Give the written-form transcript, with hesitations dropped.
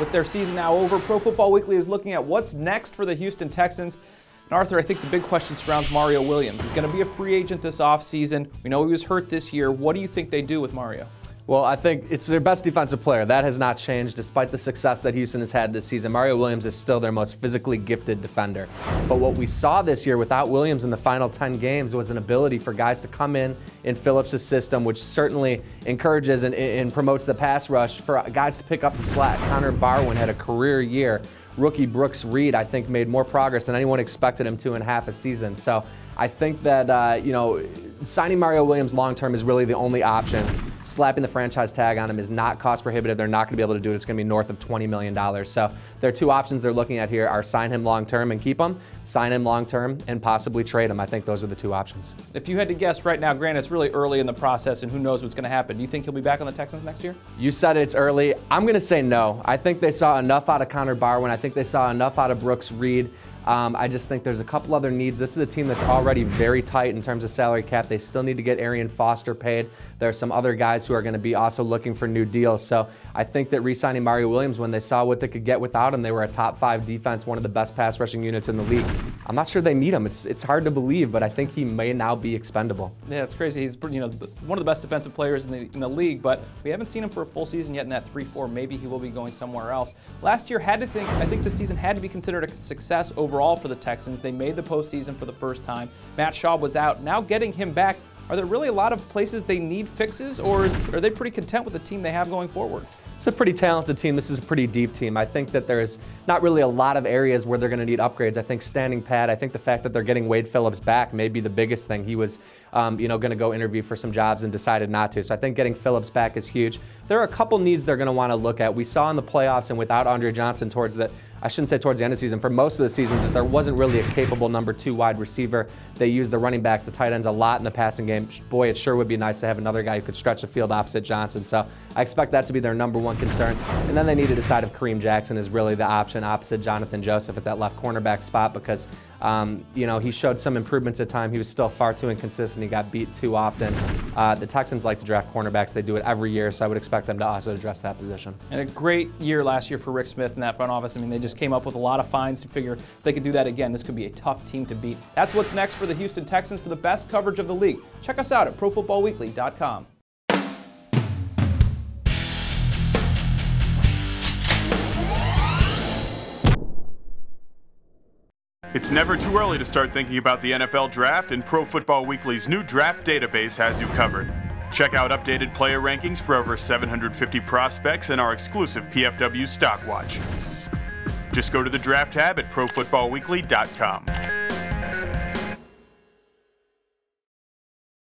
With their season now over, Pro Football Weekly is looking at what's next for the Houston Texans. And Arthur, I think the big question surrounds Mario Williams. He's going to be a free agent this offseason. We know he was hurt this year. What do you think they do with Mario? Well, I think it's their best defensive player. That has not changed despite the success that Houston has had this season. Mario Williams is still their most physically gifted defender. But what we saw this year without Williams in the final 10 games was an ability for guys to come in Phillips' system, which certainly encourages and promotes the pass rush for guys to pick up the slack. Connor Barwin had a career year. Rookie Brooks Reed, I think, made more progress than anyone expected him to in half a season. So I think that, signing Mario Williams long-term is really the only option. Slapping the franchise tag on him is not cost prohibitive. They're not going to be able to do it. It's going to be north of $20 million. So their two options they're looking at here are sign him long-term and keep him, sign him long-term and possibly trade him. I think those are the two options. If you had to guess right now, granted, it's really early in the process and who knows what's going to happen. Do you think he'll be back on the Texans next year? You said it's early. I'm going to say no. I think they saw enough out of Connor Barwin. I think they saw enough out of Brooks Reed. I just think there's a couple other needs. This is a team that's already very tight in terms of salary cap. They still need to get Arian Foster paid. There are some other guys who are going to be also looking for new deals. So I think that re-signing Mario Williams, when they saw what they could get without him, they were a top 5 defense, one of the best pass rushing units in the league. I'm not sure they need him. It's hard to believe, but I think he may now be expendable. Yeah, it's crazy. He's one of the best defensive players in the league, but we haven't seen him for a full season yet in that 3-4. Maybe he will be going somewhere else. Last year I think the season had to be considered a success overall for the Texans. They made the postseason for the first time. Matt Schaub was out. Now getting him back, are there really a lot of places they need fixes, or are they pretty content with the team they have going forward? It's a pretty talented team. This is a pretty deep team. I think that there's not really a lot of areas where they're going to need upgrades. I think standing pat, I think the fact that they're getting Wade Phillips back may be the biggest thing. He was going to go interview for some jobs and decided not to. So I think getting Phillips back is huge. There are a couple needs they're going to want to look at. We saw in the playoffs and without Andre Johnson I shouldn't say towards the end of the season, for most of the season, that there wasn't really a capable number 2 wide receiver. They used the running backs, the tight ends a lot in the passing game. Boy, it sure would be nice to have another guy who could stretch the field opposite Johnson. So I expect that to be their number 1 concern. And then they need to decide if Kareem Jackson is really the option opposite Jonathan Joseph at that left cornerback spot, because he showed some improvements at time. He was still far too inconsistent. He got beat too often. The Texans like to draft cornerbacks. They do it every year, so I would expect them to also address that position. And a great year last year for Rick Smith in that front office. I mean, they just came up with a lot of fines to figure if they could do that again. This could be a tough team to beat. That's what's next for the Houston Texans. For the best coverage of the league, check us out at ProFootballWeekly.com. It's never too early to start thinking about the NFL Draft, and Pro Football Weekly's new draft database has you covered. Check out updated player rankings for over 750 prospects and our exclusive PFW Stock Watch. Just go to the Draft tab at ProFootballWeekly.com.